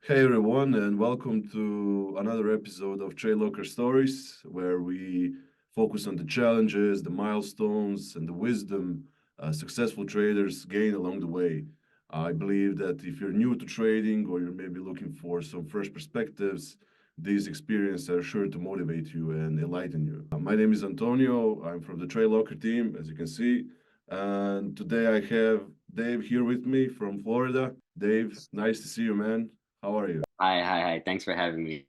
Hey everyone, and welcome to another episode of TradeLocker Stories, where we focus on the challenges, the milestones, and the wisdom successful traders gain along the way. I believe that if you're new to trading or you're maybe looking for some fresh perspectives, these experiences are sure to motivate you and enlighten you. My name is Antonio. I'm from the TradeLocker team, as you can see, and today I have Dave here with me from Florida. Dave, nice to see you, man. How are you? Hi. Thanks for having me.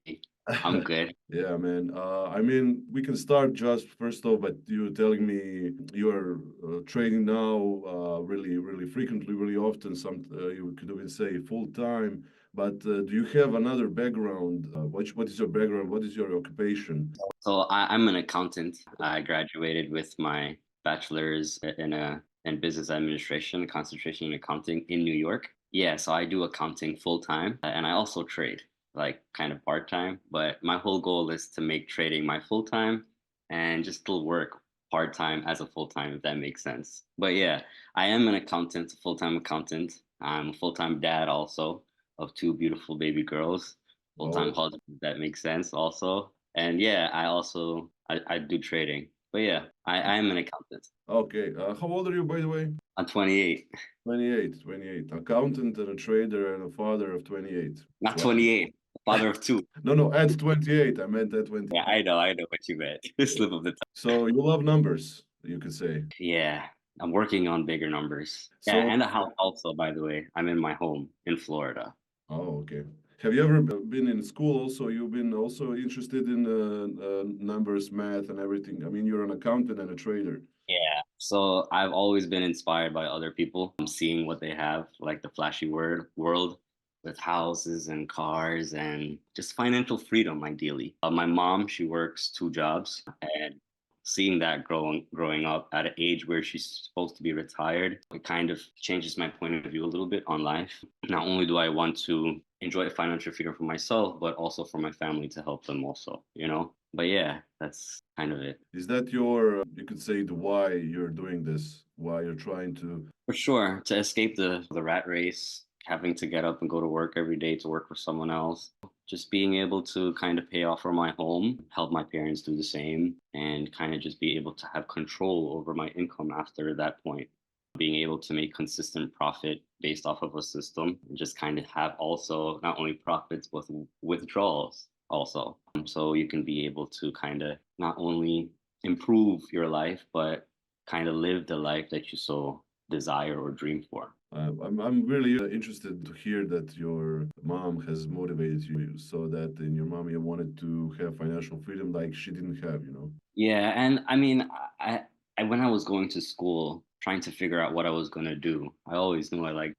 I'm good. Yeah, man. We can start just first off by you telling me you're trading now really frequently, really often. You could even say full time. But do you have another background? What is your background? What is your occupation? I'm an accountant. I graduated with my bachelor's in business administration, concentration in accounting in New York. Yeah, so I do accounting full time, and I also trade like kind of part time. But my whole goal is to make trading my full time and just still work part time as a full time, if that makes sense. But yeah, I am an accountant, a full time accountant. I'm a full time dad also of two beautiful baby girls. Full time Oh, husband, if that makes sense also. And yeah, I do trading. But yeah, I am an accountant. okay. How old are you, by the way? I'm 28. 28, 28. Accountant and a trader and a father of 28. Not So, 28. Father of two. no, no, at 28. I meant at 20. Yeah, I know what you meant. Slip of the tongue. So you love numbers, you could say. Yeah. I'm working on bigger numbers. Yeah, So and a house also, by the way. I'm in my home in Florida. Oh, okay. Have you ever been in school also? You've been also interested in numbers, math, and everything. I mean, you're an accountant and a trader. Yeah. So I've always been inspired by other people. I'm seeing what they have, like the flashy world with houses and cars and just financial freedom, ideally. My mom, she works two jobs, and seeing that growing up at an age where she's supposed to be retired, it kind of changes my point of view a little bit on life. Not only do I want to enjoy financial freedom for myself, but also for my family to help them also. But yeah, that's kind of it. Is that your, you could say, the why you're doing this? Why you're trying to? For sure, to escape the rat race, having to get up and go to work every day to work for someone else, just being able to kind of pay off for my home, help my parents do the same, and kind of just be able to have control over my income after that point. Being able to make consistent profit based off of a system, and just kind of have also not only profits but withdrawals also. So you can be able to kind of not only improve your life, but kind of live the life that you so desire or dream for. I'm really interested to hear that your mom has motivated you so that in your mom you wanted to have financial freedom like she didn't have, you know? Yeah, and I mean, I when I was going to school, trying to figure out what I was going to do, I always knew I liked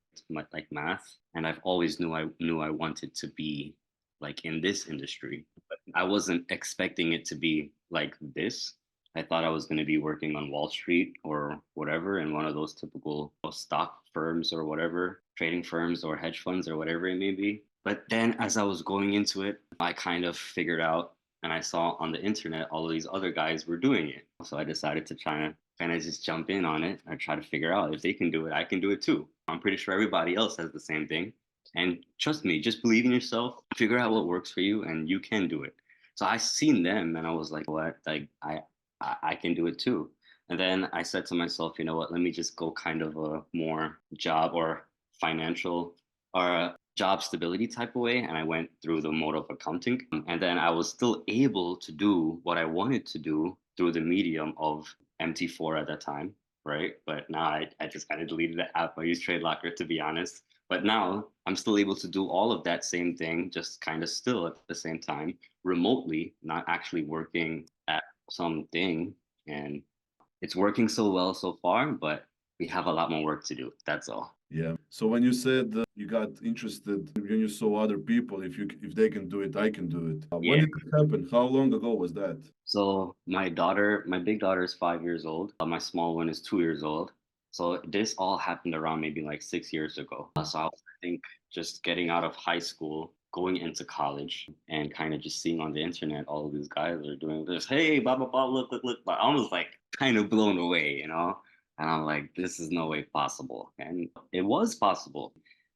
like math, and I've always knew I wanted to be like in this industry. But I wasn't expecting it to be like this. I thought I was going to be working on Wall Street or whatever in one of those typical stock firms or whatever, trading firms or hedge funds or whatever it may be. But then as I was going into it, I kind of figured out and I saw on the internet all of these other guys were doing it. So I decided to try to kind of just jump in on it and try to figure out if they can do it, I can do it too. I'm pretty sure everybody else has the same thing. And trust me, just believe in yourself, figure out what works for you, and you can do it. So I seen them and I was like, what? Like I can do it too. And then I said to myself, you know what, let me just go kind of a more job or financial or job stability type of way. And I went through the mode of accounting. And then I was still able to do what I wanted to do through the medium of MT4 at that time. Right. But now I just kind of deleted the app. I use TradeLocker to be honest. But now I'm still able to do all of that same thing, just kind of still at the same time, remotely, not actually working at something. And it's working so well so far, but we have a lot more work to do. That's all. Yeah. So when you said you got interested when you saw other people, if they can do it, I can do it. When Yeah. did it happen? How long ago was that? So my big daughter is 5 years old. My small one is 2 years old. So this all happened around maybe like 6 years ago. So I was, I think, just getting out of high school, going into college, and kind of just seeing on the internet all of these guys are doing this. Hey, blah blah blah, look. I was like kind of blown away. And I'm like, this is no way possible, and it was possible.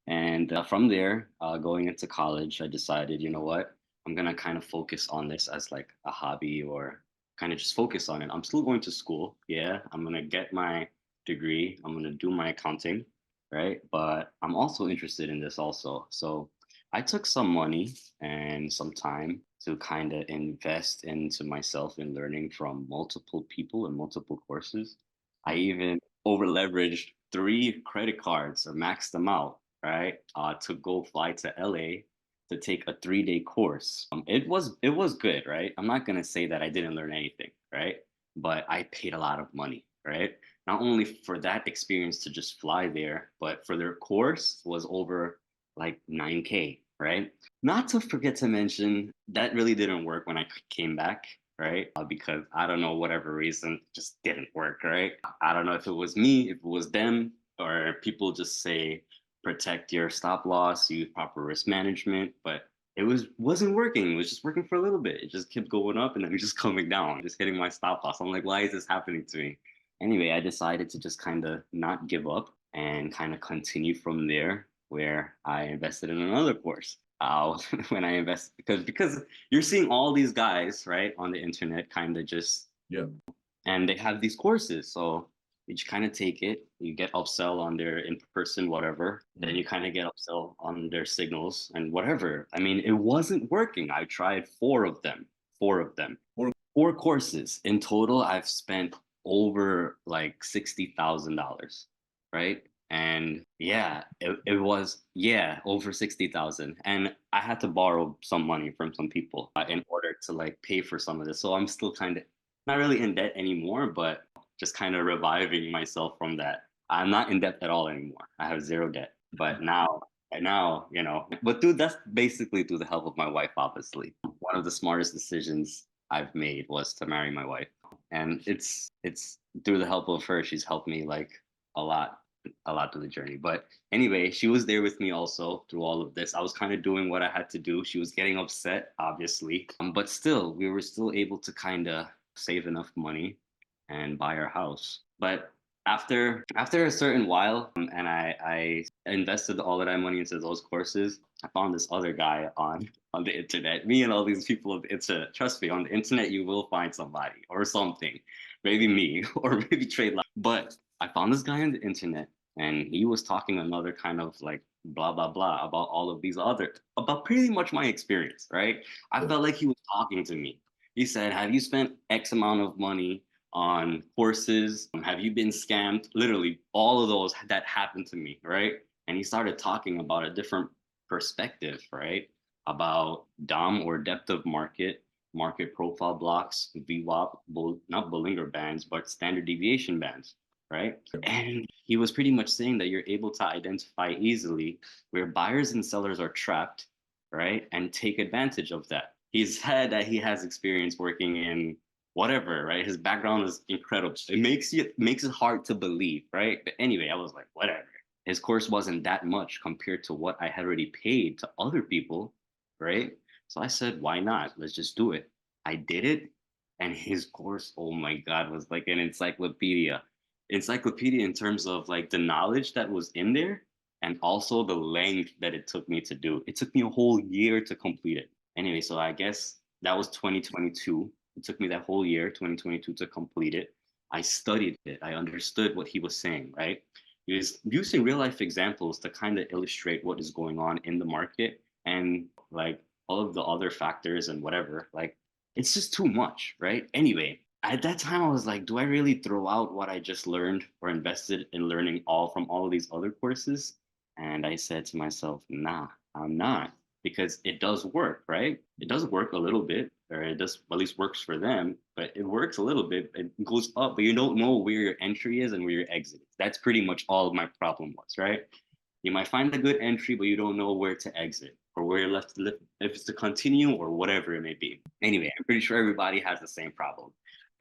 And from there, going into college, I decided, you know what, I'm gonna kind of focus on this as like a hobby or kind of just focus on it. I'm still going to school. Yeah, I'm gonna get my degree. I'm gonna do my accounting, right? But I'm also interested in this also. So I took some money and some time to kind of invest into myself in learning from multiple people and multiple courses. I even over leveraged three credit cards or maxed them out, right? To go fly to LA to take a 3 day course. It was good, right? I'm not gonna say that I didn't learn anything, right? But I paid a lot of money, right? Not only for that experience to just fly there, but for their course was over like 9K, right? Not to forget to mention that really didn't work when I came back, right? Because I don't know, whatever reason, just didn't work, right? I don't know if it was me, if it was them, or people just say protect your stop loss, use proper risk management, but it wasn't working. It was just working for a little bit. It just kept going up and then just coming down, just hitting my stop loss. I'm like, why is this happening to me? Anyway, I decided to just kind of not give up and kind of continue from there, where I invested in another course. When I invest because you're seeing all these guys right on the internet kind of just, Yeah. and they have these courses. So you just kind of take it, you get upsell on their in person, whatever. Then Mm. you kind of get upsell on their signals and whatever. I mean, it wasn't working. I tried four of them, Or four courses. In total, I've spent over like $60,000, right? And yeah, it was, yeah, over 60,000. And I had to borrow some money from some people in order to like pay for some of this. So I'm still kind of not really in debt anymore, but just kind of reviving myself from that. I'm not in debt at all anymore. I have zero debt. But now, but dude, that's basically through the help of my wife, obviously. One of the smartest decisions I've made was to marry my wife. And it's through the help of her, she's helped me like a lot, a lot through the journey. But anyway, she was there with me also through all of this. I was kind of doing what I had to do. She was getting upset, obviously. But still, we were still able to kind of save enough money and buy our house. But after a certain while, and I invested all of that money into those courses, I found this other guy on the internet. Me and all these people on the internet. Trust me, on the internet you will find somebody or something. Maybe me or maybe TradeLocker. But I found this guy on the internet, and he was talking another kind of like blah blah blah about all of these other about pretty much my experience, right? I yeah. felt like he was talking to me. He said, "Have you spent X amount of money on courses? Have you been scammed?" Literally, all of those that happened to me, right? And he started talking about a different perspective, right? About DOM or depth of market, market profile blocks, VWAP, not Bollinger bands, but standard deviation bands, right? And he was pretty much saying that you're able to identify easily where buyers and sellers are trapped, right? And take advantage of that. He's said that he has experience working in whatever, right? His background is incredible. It makes it hard to believe, right? But anyway, I was like, whatever. His course wasn't that much compared to what I had already paid to other people, right? So I said, why not? Let's just do it. I did it, and his course, oh my God, was like an encyclopedia. Encyclopedia in terms of like the knowledge that was in there and also the length that it took me to do. It took me a whole year to complete it. Anyway, so I guess that was 2022. It took me that whole year, 2022, to complete it. I studied it. I understood what he was saying, right? He was using real life examples to kind of illustrate what is going on in the market and like all of the other factors and whatever. Like, it's just too much, right? Anyway, at that time, I was like, do I really throw out what I just learned or invested in learning all from all of these other courses? And I said to myself, nah, I'm not, because it does work, right? It does work a little bit, or it does at least works for them, but it works a little bit. It goes up, but you don't know where your entry is and where your exit is. That's pretty much all my problem was, right? You might find a good entry, but you don't know where to exit or where you're left to live, if it's to continue or whatever it may be. Anyway, I'm pretty sure everybody has the same problem.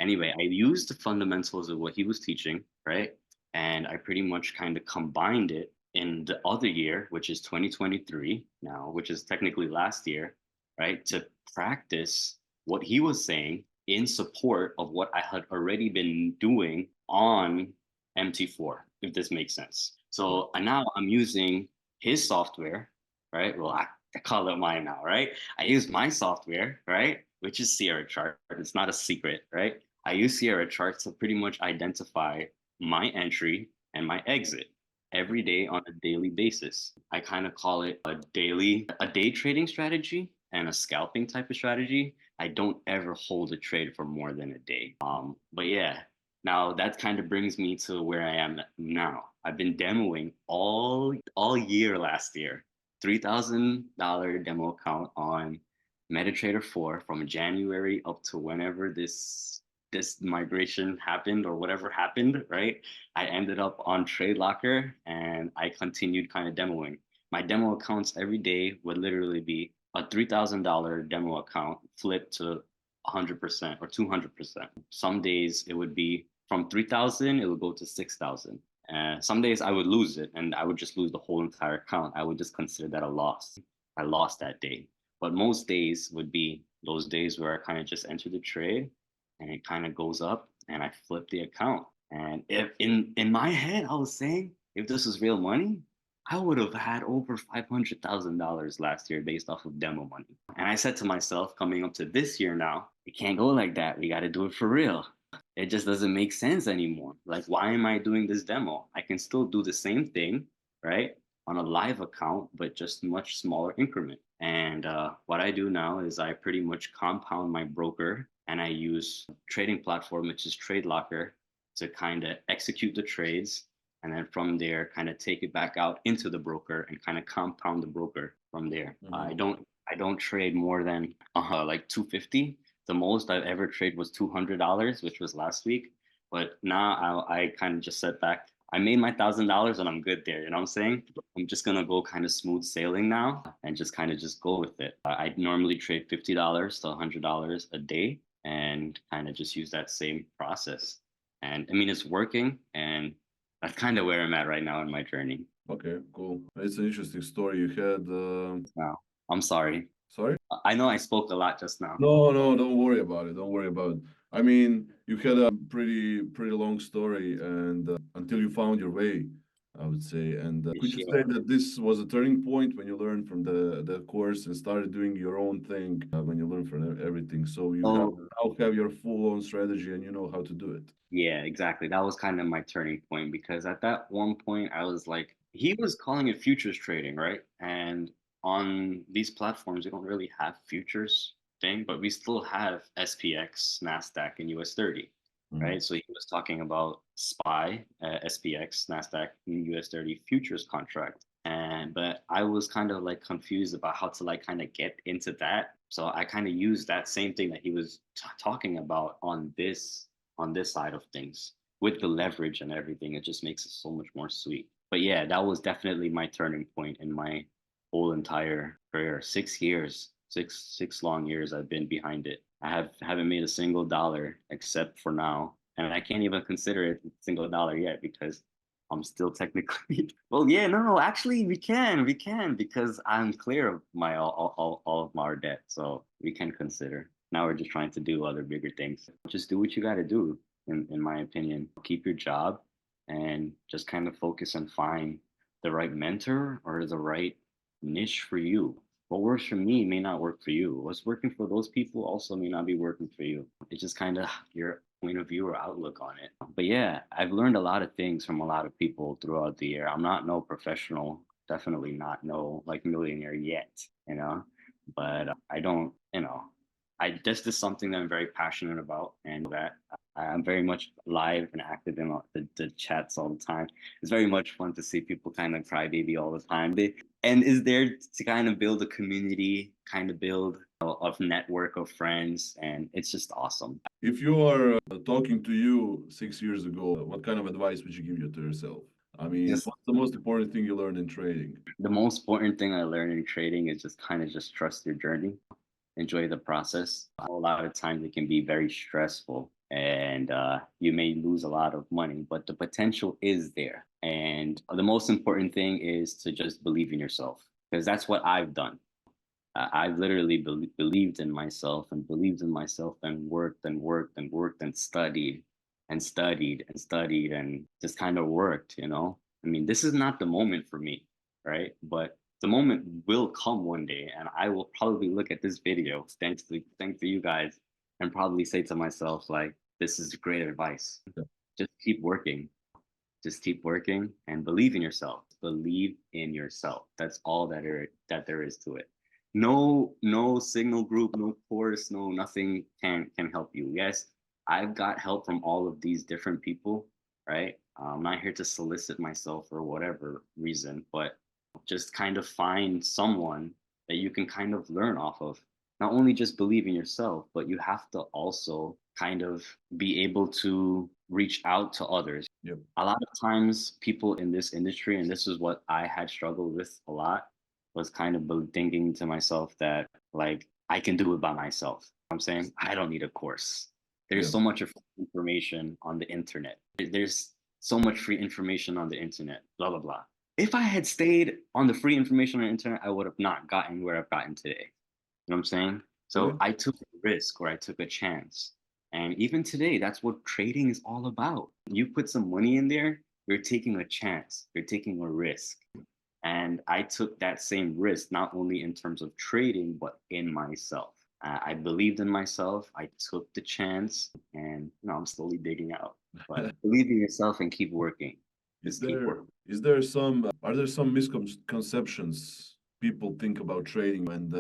Anyway, I used the fundamentals of what he was teaching, right? And I pretty much kind of combined it in the other year, which is 2023 now, which is technically last year, right? To practice what he was saying in support of what I had already been doing on MT4, if this makes sense. So now I'm using his software, right? Well, I call it mine now, right? I use my software, right? Which is Sierra Chart. It's not a secret, right? I use Sierra Chart to pretty much identify my entry and my exit every day on a daily basis. I kind of call it a day trading strategy and a scalping type of strategy. I don't ever hold a trade for more than a day. But yeah, now that kind of brings me to where I am now. I've been demoing all year last year. $3,000 demo account on MetaTrader 4 from January up to whenever this migration happened or whatever happened, right? I ended up on TradeLocker and I continued kind of demoing. My demo accounts every day would literally be a $3,000 demo account flipped to 100% or 200%. Some days it would be from 3,000, it would go to 6,000. Some days I would lose it and I would just lose the whole entire account. I would just consider that a loss. I lost that day. But most days would be those days where I kind of just enter the trade and it kind of goes up and I flip the account. And if in my head, I was saying, if this was real money, I would have had over $500,000 last year based off of demo money. And I said to myself, coming up to this year now, it can't go like that. We got to do it for real. It just doesn't make sense anymore. Like, why am I doing this demo? I can still do the same thing, right? On a live account, but just much smaller increment. And what I do now is I pretty much compound my broker and I use trading platform, which is TradeLocker, to kind of execute the trades. And then from there, kind of take it back out into the broker and kind of compound the broker from there. I don't trade more than like 250. The most I've ever traded was $200, which was last week. But now I kind of just set back. I made my $1,000 and I'm good there. You know what I'm saying? I'm just gonna go kind of smooth sailing now and just kind of just go with it. I normally trade $50 to $100 a day and kind of just use that same process. And I mean, it's working, and that's kind of where I'm at right now in my journey. Okay, cool. It's an interesting story you had. Now, I'm sorry. Sorry? I know I spoke a lot just now. No, no, don't worry about it. Don't worry about it. I mean, you had a pretty long story, and until you found your way, I would say. And could you say Yeah. that this was a turning point when you learned from the course and started doing your own thing when you learned from everything? So you have Oh, now have your full on strategy and you know how to do it. yeah, exactly. That was kind of my turning point because at that one point I was like, he was calling it futures trading, right? And on these platforms, we don't really have futures thing, but we still have SPX, NASDAQ, and US 30, Mm. right? So he was talking about SPY, SPX, NASDAQ, and US 30 futures contract. And but I was kind of like confused about how to like kind of get into that. So I kind of used that same thing that he was talking about on this side of things with the leverage and everything. It just makes it so much more sweet. But yeah, that was definitely my turning point in my whole entire career. 6 years, six long years I've been behind it. I haven't made a single dollar except for now. And I can't even consider it a single dollar yet because I'm still technically well, yeah, no, actually we can because I'm clear of my all of our debt. So we can consider. Now we're just trying to do other bigger things. Just do what you got to do, in my opinion. Keep your job and just kind of focus and find the right mentor or the right niche for you. What works for me may not work for you. What's working for those people also may not be working for you. It's just kind of your point of view or outlook on it. But yeah, I've learned a lot of things from a lot of people throughout the year. I'm not no professional, definitely not no like millionaire yet. But I don't, I this is something that I'm very passionate about, and that I'm very much live and active in the chats all the time. It's very much fun to see people kind of crybaby all the time. And is there to kind of build a community, kind of build of network of friends, and it's just awesome. If you are talking to you 6 years ago, what kind of advice would you give you to yourself? I mean, Just what's the most important thing you learned in trading? the most important thing I learned in trading is just kind of just trust your journey, enjoy the process. A lot of times it can be very stressful and you may lose a lot of money, but the potential is there. And the most important thing is to just believe in yourself because that's what I've done. I've literally believed in myself and believed in myself and worked and worked and worked and studied and studied and studied and just kind of worked. I mean, this is not the moment for me. right? But the moment will come one day, and I will probably look at this video, thanks to you guys, and probably say to myself, like, this is great advice. Yeah. Just keep working. Just keep working and believe in yourself. Believe in yourself. That's all that there is to it. No signal group, no course, no nothing can help you. Yes, I've got help from all of these different people, right? I'm not here to solicit myself for whatever reason, but just kind of find someone that you can kind of learn off of. Not only just believe in yourself, but you have to also kind of be able to reach out to others. Yep. A lot of times, people in this industry, and this is what I had struggled with a lot, was kind of thinking to myself that, like, I can do it by myself. I'm saying I don't need a course. There's Yeah. so much of information on the internet. There's so much free information on the internet, blah, blah, blah. If I had stayed on the free information on the internet, I would have not gotten where I've gotten today. You know what I'm saying? Yeah. So I took a risk or I took a chance. And even today, that's what trading is all about. You put some money in there, you're taking a chance, you're taking a risk. And I took that same risk, not only in terms of trading, but in myself. I believed in myself. I took the chance, and I'm slowly digging out. But believe in yourself and keep working. Is Just keep there working. is there some are there some misconceptions people think about trading when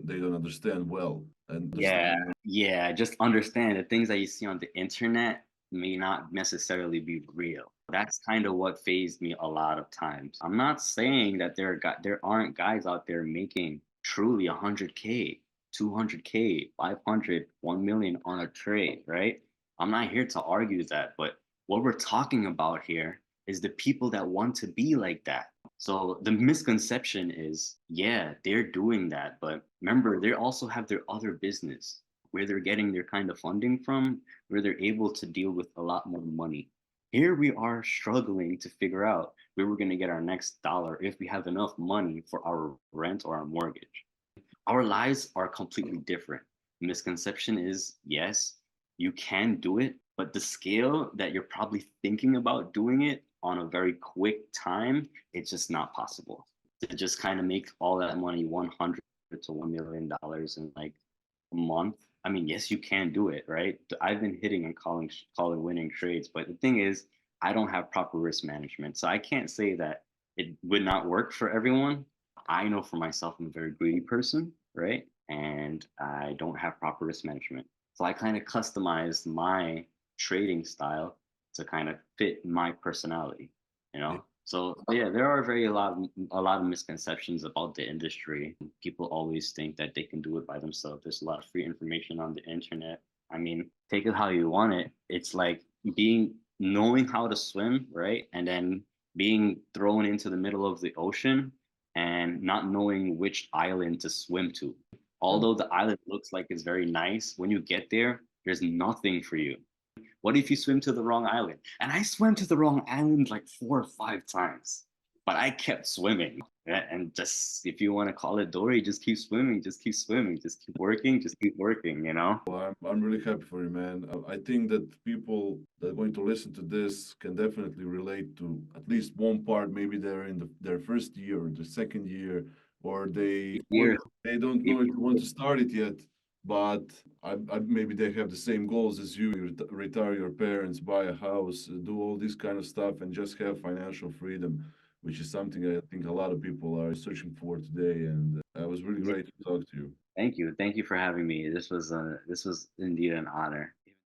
they don't understand well and Yeah, understand? yeah. Just understand the things that you see on the internet may not necessarily be real. That's kind of what phased me a lot of times. I'm not saying that there aren't guys out there making truly 100K, 200K, 500, 1 million on a trade, right? I'm not here to argue that, but what we're talking about here is the people that want to be like that. So the misconception is, yeah, they're doing that, but remember, they also have their other business where they're getting their kind of funding from, where they're able to deal with a lot more money. Here we are struggling to figure out where we're going to get our next dollar if we have enough money for our rent or our mortgage. Our lives are completely different. Misconception is, yes, you can do it, but the scale that you're probably thinking about doing it on a very quick time, it's just not possible. To just kind of make all that money, 100 to $1 million in like a month. I mean, yes, you can do it, right? I've been hitting and calling winning trades, but the thing is, I don't have proper risk management. So I can't say that it would not work for everyone. I know for myself, I'm a very greedy person, right? And I don't have proper risk management. So I kind of customized my trading style to kind of fit my personality, you Yeah. know? So yeah, there are a lot of misconceptions about the industry. People always think that they can do it by themselves. There's a lot of free information on the internet. I mean, take it how you want it. It's like knowing how to swim, right? And then being thrown into the middle of the ocean and not knowing which island to swim to. Yeah. Although the island looks like it's very nice, when you get there, there's nothing for you. What if you swim to the wrong island? And I swam to the wrong island like 4 or 5 times, but I kept swimming. And just, if you want to call it Dory, just keep swimming, just keep swimming, just keep working, you know? Well, I'm really happy for you, man. I think that people that are going to listen to this can definitely relate to at least one part. Maybe they're in their first year or the second year, or Here, they don't if know if they want to start it yet. But maybe they have the same goals as you. You retire your parents, buy a house, do all this kind of stuff, and just have financial freedom, which is something I think a lot of people are searching for today. And it was really great to talk to you. Thank you for having me. This was indeed an honor.